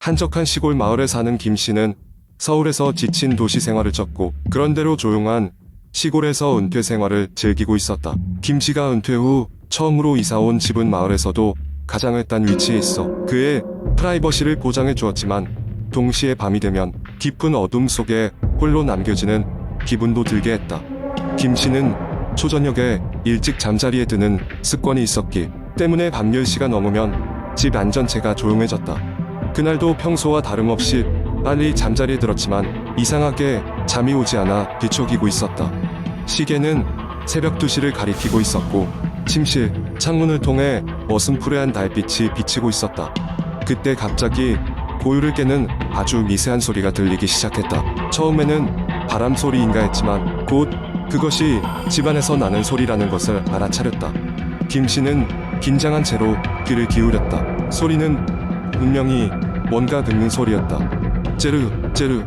한적한 시골 마을에 사는 김 씨는 서울에서 지친 도시 생활을 쪘고 그런대로 조용한 시골에서 은퇴 생활을 즐기고 있었다. 김 씨가 은퇴 후 처음으로 이사온 집은 마을에서도 가장 외딴 위치에 있어 그의 프라이버시를 보장해 주었지만 동시에 밤이 되면 깊은 어둠 속에 홀로 남겨지는 기분도 들게 했다. 김 씨는 초저녁에 일찍 잠자리에 드는 습관이 있었기 때문에 밤 10시가 넘으면 집 안전체가 조용해졌다. 그날도 평소와 다름없이 빨리 잠자리에 들었지만 이상하게 잠이 오지 않아 뒤척이고 있었다. 시계는 새벽 2시를 가리키고 있었고 침실 창문을 통해 어슴푸레한 달빛이 비치고 있었다. 그때 갑자기 고요를 깨는 아주 미세한 소리가 들리기 시작했다. 처음에는 바람 소리인가 했지만 곧 그것이 집안에서 나는 소리라는 것을 알아차렸다. 김 씨는 긴장한 채로 귀를 기울였다. 소리는 분명히 뭔가 긁는 소리였다. 째르 째르.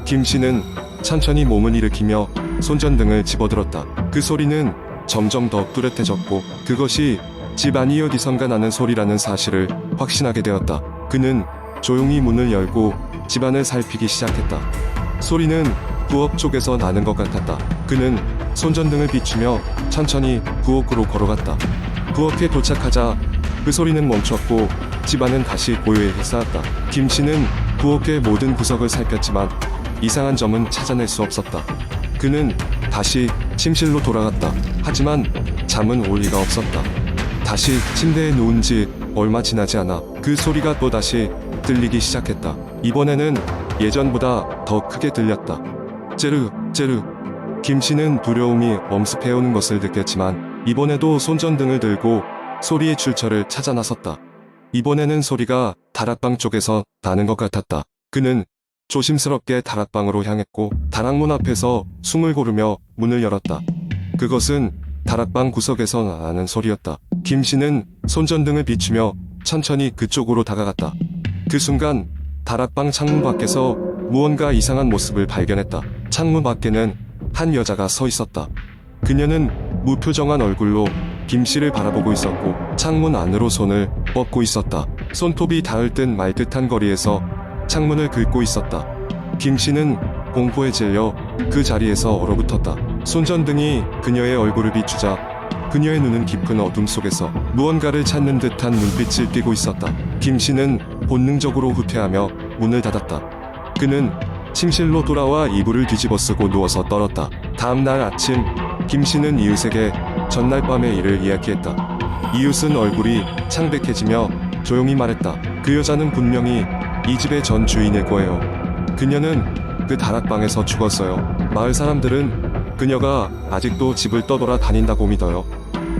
김 씨는 천천히 몸을 일으키며 손전등을 집어들었다. 그 소리는 점점 더 뚜렷해졌고 그것이 집 안이 어디선가 나는 소리라는 사실을 확신하게 되었다. 그는 조용히 문을 열고 집안을 살피기 시작했다. 소리는 부엌 쪽에서 나는 것 같았다. 그는 손전등을 비추며 천천히 부엌으로 걸어갔다. 부엌에 도착하자 그 소리는 멈췄고 집안은 다시 고요에 휩싸였다. 김 씨는 부엌의 모든 구석을 살폈지만 이상한 점은 찾아낼 수 없었다. 그는 다시 침실로 돌아갔다. 하지만 잠은 올 리가 없었다. 다시 침대에 누운 지 얼마 지나지 않아 그 소리가 또다시 들리기 시작했다. 이번에는 예전보다 더 크게 들렸다. 째르 째르. 김 씨는 두려움이 엄습해오는 것을 느꼈지만 이번에도 손전등을 들고 소리의 출처를 찾아 나섰다. 이번에는 소리가 다락방 쪽에서 나는 것 같았다. 그는 조심스럽게 다락방으로 향했고 다락문 앞에서 숨을 고르며 문을 열었다. 그것은 다락방 구석에서 나는 소리였다. 김 씨는 손전등을 비추며 천천히 그쪽으로 다가갔다. 그 순간 다락방 창문 밖에서 무언가 이상한 모습을 발견했다. 창문 밖에는 한 여자가 서 있었다. 그녀는 무표정한 얼굴로 김 씨를 바라보고 있었고 창문 안으로 손을 뻗고 있었다. 손톱이 닿을 듯 말 듯한 거리에서 창문을 긁고 있었다. 김 씨는 공포에 질려 그 자리에서 얼어붙었다. 손전등이 그녀의 얼굴을 비추자 그녀의 눈은 깊은 어둠 속에서 무언가를 찾는 듯한 눈빛을 띠고 있었다. 김 씨는 본능적으로 후퇴하며 문을 닫았다. 그는 침실로 돌아와 이불을 뒤집어 쓰고 누워서 떨었다. 다음 날 아침 김 씨는 이웃에게 전날 밤의 일을 이야기했다. 이웃은 얼굴이 창백해지며 조용히 말했다. 그 여자는 분명히 이 집의 전 주인일 거예요. 그녀는 그 다락방에서 죽었어요. 마을 사람들은 그녀가 아직도 집을 떠돌아 다닌다고 믿어요.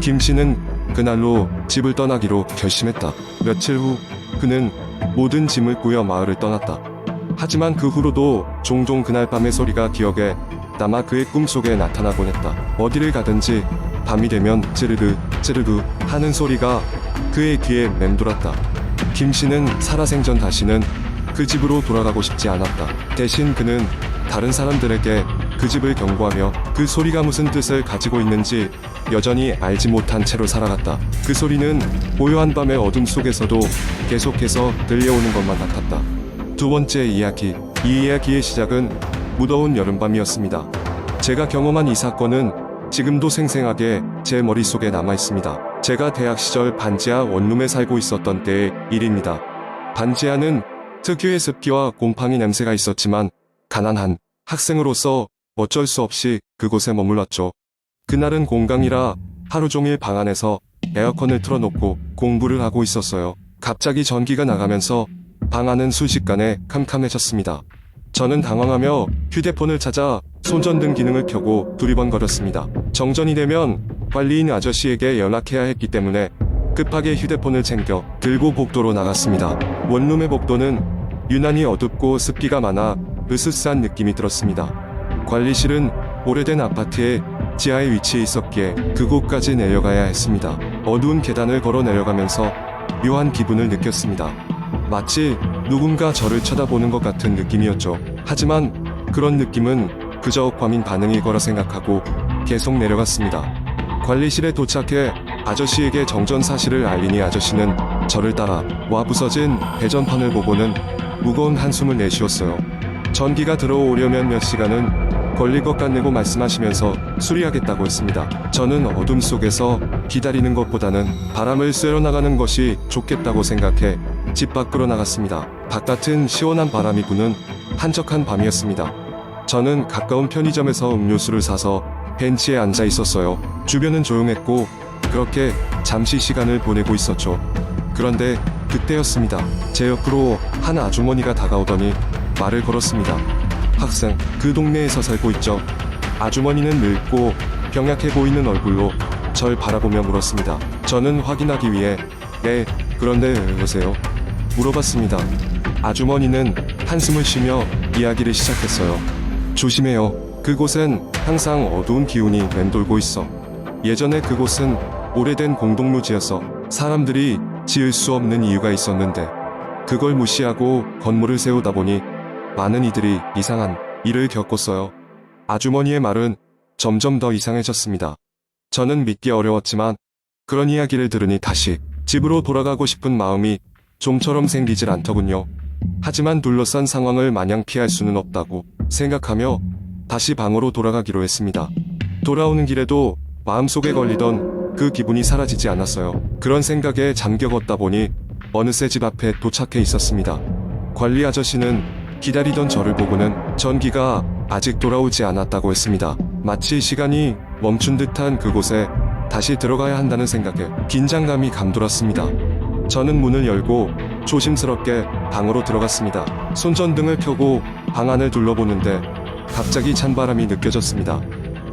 김 씨는 그날로 집을 떠나기로 결심했다. 며칠 후 그는 모든 짐을 꾸려 마을을 떠났다. 하지만 그 후로도 종종 그날 밤의 소리가 기억에 남아 그의 꿈속에 나타나곤 했다. 어디를 가든지 밤이 되면 찌르르 찌르르 하는 소리가 그의 귀에 맴돌았다. 김 씨는 살아생전 다시는 그 집으로 돌아가고 싶지 않았다. 대신 그는 다른 사람들에게 그 집을 경고하며 그 소리가 무슨 뜻을 가지고 있는지 여전히 알지 못한 채로 살아갔다. 그 소리는 고요한 밤의 어둠 속에서도 계속해서 들려오는 것만 같았다. 두 번째 이야기. 이 이야기의 시작은 무더운 여름밤이었습니다. 제가 경험한 이 사건은 지금도 생생하게 제 머릿속에 남아있습니다. 제가 대학 시절 반지하 원룸에 살고 있었던 때의 일입니다. 반지하는 특유의 습기와 곰팡이 냄새가 있었지만 가난한 학생으로서 어쩔 수 없이 그곳에 머물렀죠. 그날은 공강이라 하루 종일 방 안에서 에어컨을 틀어놓고 공부를 하고 있었어요. 갑자기 전기가 나가면서 방 안은 순식간에 캄캄해졌습니다. 저는 당황하며 휴대폰을 찾아 손전등 기능을 켜고 두리번거렸습니다. 정전이 되면 관리인 아저씨에게 연락해야 했기 때문에 급하게 휴대폰을 챙겨 들고 복도로 나갔습니다. 원룸의 복도는 유난히 어둡고 습기가 많아 으스스한 느낌이 들었습니다. 관리실은 오래된 아파트의 지하에 위치해 있었기에 그곳까지 내려가야 했습니다. 어두운 계단을 걸어 내려가면서 묘한 기분을 느꼈습니다. 마치 누군가 저를 쳐다보는 것 같은 느낌이었죠. 하지만 그런 느낌은 그저 과민 반응일 거라 생각하고 계속 내려갔습니다. 관리실에 도착해 아저씨에게 정전 사실을 알리니 아저씨는 저를 따라 와 부서진 배전판을 보고는 무거운 한숨을 내쉬었어요. 전기가 들어오려면 몇 시간은 걸릴 것 같네고 말씀하시면서 수리하겠다고 했습니다. 저는 어둠 속에서 기다리는 것보다는 바람을 쐬러 나가는 것이 좋겠다고 생각해 집 밖으로 나갔습니다. 바깥은 시원한 바람이 부는 한적한 밤이었습니다. 저는 가까운 편의점에서 음료수를 사서 벤치에 앉아 있었어요. 주변은 조용했고 그렇게 잠시 시간을 보내고 있었죠. 그런데 그때였습니다. 제 옆으로 한 아주머니가 다가오더니 말을 걸었습니다. 학생, 그 동네에서 살고 있죠? 아주머니는 늙고 병약해 보이는 얼굴로 절 바라보며 물었습니다. 저는 확인하기 위해 네, 그런데 왜 오세요? 물어봤습니다. 아주머니는 한숨을 쉬며 이야기를 시작했어요. 조심해요. 그곳엔 항상 어두운 기운이 맴돌고 있어. 예전에 그곳은 오래된 공동묘지여서 사람들이 지을 수 없는 이유가 있었는데 그걸 무시하고 건물을 세우다 보니 많은 이들이 이상한 일을 겪었어요. 아주머니의 말은 점점 더 이상해졌습니다. 저는 믿기 어려웠지만 그런 이야기를 들으니 다시 집으로 돌아가고 싶은 마음이 좀처럼 생기질 않더군요. 하지만 둘러싼 상황을 마냥 피할 수는 없다고 생각하며 다시 방으로 돌아가기로 했습니다. 돌아오는 길에도 마음속에 걸리던 그 기분이 사라지지 않았어요. 그런 생각에 잠겨 걷다 보니 어느새 집 앞에 도착해 있었습니다. 관리 아저씨는 기다리던 저를 보고는 전기가 아직 돌아오지 않았다고 했습니다. 마치 시간이 멈춘 듯한 그곳에 다시 들어가야 한다는 생각에 긴장감이 감돌았습니다. 저는 문을 열고 조심스럽게 방으로 들어갔습니다. 손전등을 켜고 방 안을 둘러보는데 갑자기 찬바람이 느껴졌습니다.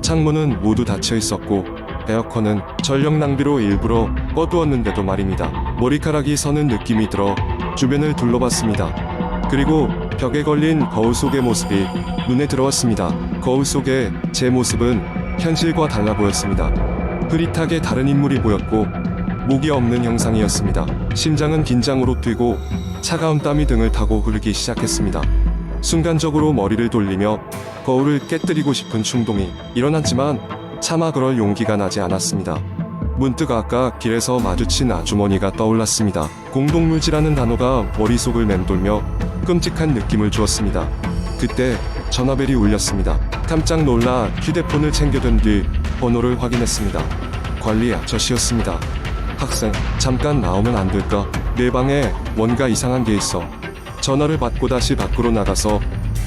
창문은 모두 닫혀 있었고 에어컨은 전력 낭비로 일부러 꺼두었는데도 말입니다. 머리카락이 서는 느낌이 들어 주변을 둘러봤습니다. 그리고 벽에 걸린 거울 속의 모습이 눈에 들어왔습니다. 거울 속의 제 모습은 현실과 달라 보였습니다. 흐릿하게 다른 인물이 보였고 목이 없는 형상이었습니다. 심장은 긴장으로 뛰고 차가운 땀이 등을 타고 흐르기 시작했습니다. 순간적으로 머리를 돌리며 거울을 깨뜨리고 싶은 충동이 일어났지만 차마 그럴 용기가 나지 않았습니다. 문득 아까 길에서 마주친 아주머니가 떠올랐습니다. 공동묘지라는 단어가 머릿속을 맴돌며 끔찍한 느낌을 주었습니다. 그때 전화벨이 울렸습니다. 깜짝 놀라 휴대폰을 챙겨든 뒤 번호를 확인했습니다. 관리 아저씨였습니다. 학생, 잠깐 나오면 안 될까? 내 방에 뭔가 이상한 게 있어. 전화를 받고 다시 밖으로 나가서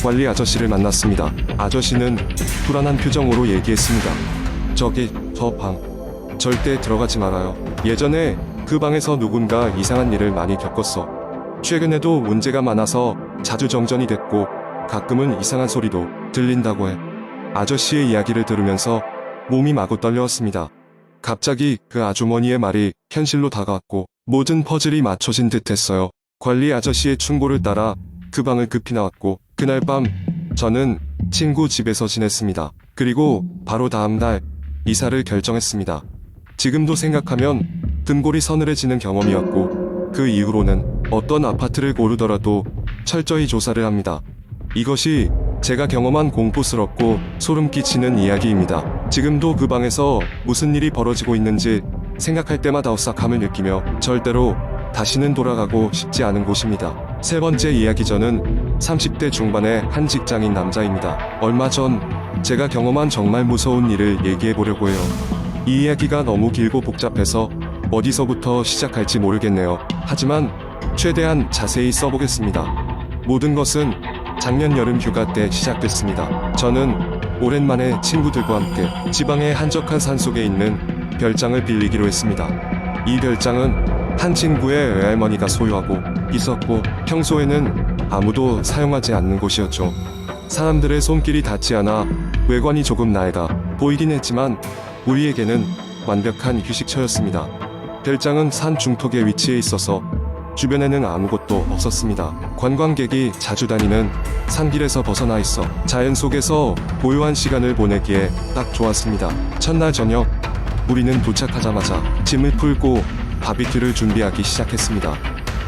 관리 아저씨를 만났습니다. 아저씨는 불안한 표정으로 얘기했습니다. 저기, 저 방. 절대 들어가지 말아요. 예전에 그 방에서 누군가 이상한 일을 많이 겪었어. 최근에도 문제가 많아서 자주 정전이 됐고 가끔은 이상한 소리도 들린다고 해. 아저씨의 이야기를 들으면서 몸이 마구 떨려왔습니다. 갑자기 그 아주머니의 말이 현실로 다가왔고 모든 퍼즐이 맞춰진 듯 했어요. 관리 아저씨의 충고를 따라 그 방을 급히 나왔고 그날 밤 저는 친구 집에서 지냈습니다. 그리고 바로 다음 날 이사를 결정했습니다. 지금도 생각하면 등골이 서늘해지는 경험이었고 그 이후로는 어떤 아파트를 고르더라도 철저히 조사를 합니다. 이것이 제가 경험한 공포스럽고 소름 끼치는 이야기입니다. 지금도 그 방에서 무슨 일이 벌어지고 있는지 생각할 때마다 오싹함을 느끼며 절대로 다시는 돌아가고 싶지 않은 곳입니다. 세 번째 이야기. 저는 30대 중반의 한 직장인 남자입니다. 얼마 전 제가 경험한 정말 무서운 일을 얘기해 보려고 해요. 이 이야기가 너무 길고 복잡해서 어디서부터 시작할지 모르겠네요. 하지만 최대한 자세히 써보겠습니다. 모든 것은 작년 여름 휴가 때 시작됐습니다. 저는 오랜만에 친구들과 함께 지방의 한적한 산속에 있는 별장을 빌리기로 했습니다. 이 별장은 한 친구의 외할머니가 소유하고 있었고 평소에는 아무도 사용하지 않는 곳이었죠. 사람들의 손길이 닿지 않아 외관이 조금 낡아 보이긴 했지만 우리에게는 완벽한 휴식처였습니다. 별장은 산 중턱에 위치해 있어서 주변에는 아무것도 없었습니다. 관광객이 자주 다니는 산길에서 벗어나 있어 자연 속에서 고요한 시간을 보내기에 딱 좋았습니다. 첫날 저녁 우리는 도착하자마자 짐을 풀고 바비큐를 준비하기 시작했습니다.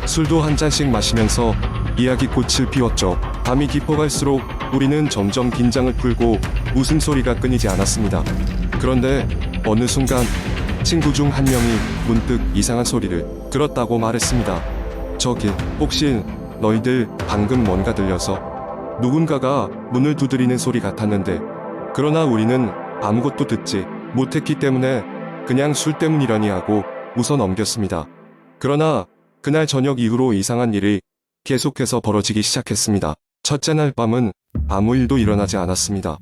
술도 한 잔씩 마시면서 이야기꽃을 피웠죠. 밤이 깊어갈수록 우리는 점점 긴장을 풀고 웃음소리가 끊이지 않았습니다. 그런데 어느 순간 친구 중 한 명이 문득 이상한 소리를 들었다고 말했습니다. 저기 혹시 너희들 방금 뭔가 들려서 누군가가 문을 두드리는 소리 같았는데 그러나 우리는 아무것도 듣지 못했기 때문에 그냥 술 때문이라니 하고 웃어 넘겼습니다. 그러나 그날 저녁 이후로 이상한 일이 계속해서 벌어지기 시작했습니다. 첫째 날 밤은 아무 일도 일어나지 않았습니다.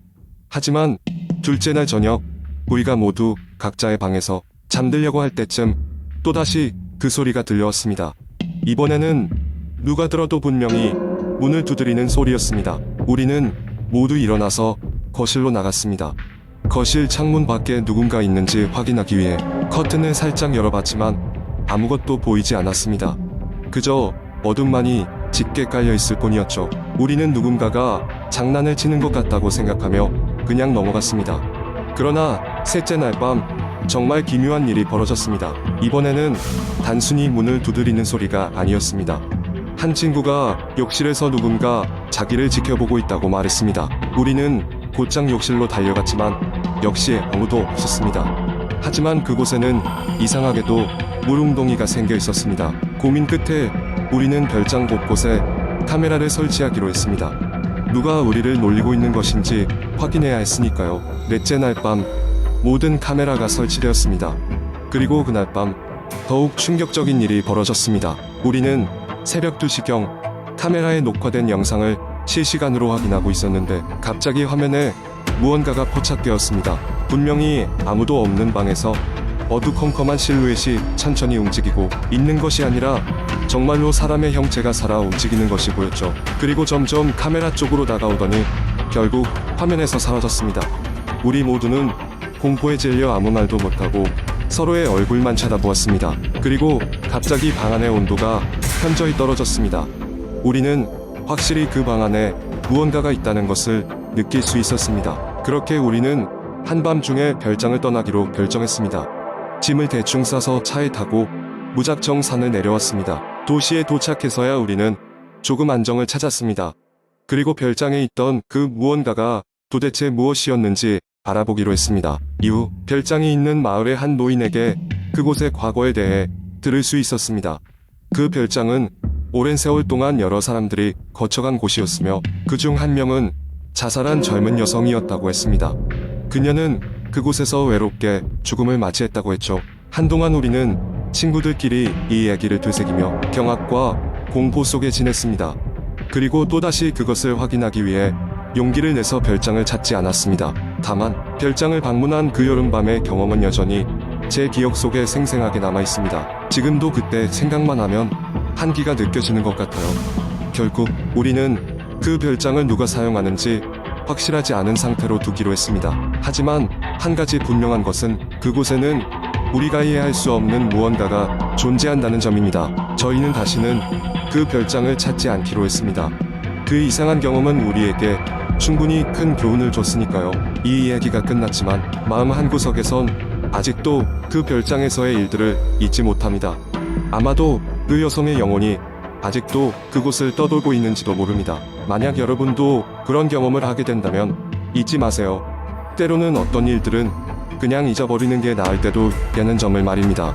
하지만 둘째 날 저녁 우리가 모두 각자의 방에서 잠들려고 할 때쯤 또다시 그 소리가 들려왔습니다. 이번에는 누가 들어도 분명히 문을 두드리는 소리였습니다. 우리는 모두 일어나서 거실로 나갔습니다. 거실 창문 밖에 누군가 있는지 확인하기 위해 커튼을 살짝 열어봤지만 아무것도 보이지 않았습니다. 그저 어둠만이 짙게 깔려 있을 뿐이었죠. 우리는 누군가가 장난을 치는 것 같다고 생각하며 그냥 넘어갔습니다. 그러나 셋째 날 밤 정말 기묘한 일이 벌어졌습니다. 이번에는 단순히 문을 두드리는 소리가 아니었습니다. 한 친구가 욕실에서 누군가 자기를 지켜보고 있다고 말했습니다. 우리는 곧장 욕실로 달려갔지만 역시 아무도 없었습니다. 하지만 그곳에는 이상하게도 물웅덩이가 생겨 있었습니다. 고민 끝에 우리는 별장 곳곳에 카메라를 설치하기로 했습니다. 누가 우리를 놀리고 있는 것인지 확인해야 했으니까요. 넷째 날 밤 모든 카메라가 설치되었습니다. 그리고 그날 밤 더욱 충격적인 일이 벌어졌습니다. 우리는 새벽 2시경 카메라에 녹화된 영상을 실시간으로 확인하고 있었는데 갑자기 화면에 무언가가 포착되었습니다. 분명히 아무도 없는 방에서 어두컴컴한 실루엣이 천천히 움직이고 있는 것이 아니라 정말로 사람의 형체가 살아 움직이는 것이 보였죠. 그리고 점점 카메라 쪽으로 다가오더니 결국 화면에서 사라졌습니다. 우리 모두는 공포에 질려 아무 말도 못하고 서로의 얼굴만 쳐다보았습니다. 그리고 갑자기 방 안의 온도가 현저히 떨어졌습니다. 우리는 확실히 그 방 안에 무언가가 있다는 것을 느낄 수 있었습니다. 그렇게 우리는 한밤중에 별장을 떠나기로 결정했습니다. 짐을 대충 싸서 차에 타고 무작정 산을 내려왔습니다. 도시에 도착해서야 우리는 조금 안정을 찾았습니다. 그리고 별장에 있던 그 무언가가 도대체 무엇이었는지 알아보기로 했습니다. 이후 별장이 있는 마을의 한 노인에게 그곳의 과거에 대해 들을 수 있었습니다. 그 별장은 오랜 세월 동안 여러 사람들이 거쳐간 곳이었으며 그중 한 명은 자살한 젊은 여성이었다고 했습니다. 그녀는 그곳에서 외롭게 죽음을 맞이했다고 했죠. 한동안 우리는 친구들끼리 이 이야기를 되새기며 경악과 공포 속에 지냈습니다. 그리고 또다시 그것을 확인하기 위해 용기를 내서 별장을 찾지 않았습니다. 다만 별장을 방문한 그 여름밤의 경험은 여전히 제 기억 속에 생생하게 남아있습니다. 지금도 그때 생각만 하면 한기가 느껴지는 것 같아요. 결국 우리는 그 별장을 누가 사용하는지 확실하지 않은 상태로 두기로 했습니다. 하지만 한 가지 분명한 것은 그곳에는 우리가 이해할 수 없는 무언가가 존재한다는 점입니다. 저희는 다시는 그 별장을 찾지 않기로 했습니다. 그 이상한 경험은 우리에게 충분히 큰 교훈을 줬으니까요. 이 이야기가 끝났지만 마음 한구석에선 아직도 그 별장에서의 일들을 잊지 못합니다. 아마도 그 여성의 영혼이 아직도 그곳을 떠돌고 있는지도 모릅니다. 만약 여러분도 그런 경험을 하게 된다면 잊지 마세요. 때로는 어떤 일들은 그냥 잊어버리는 게 나을 때도 있다는 점을 말입니다.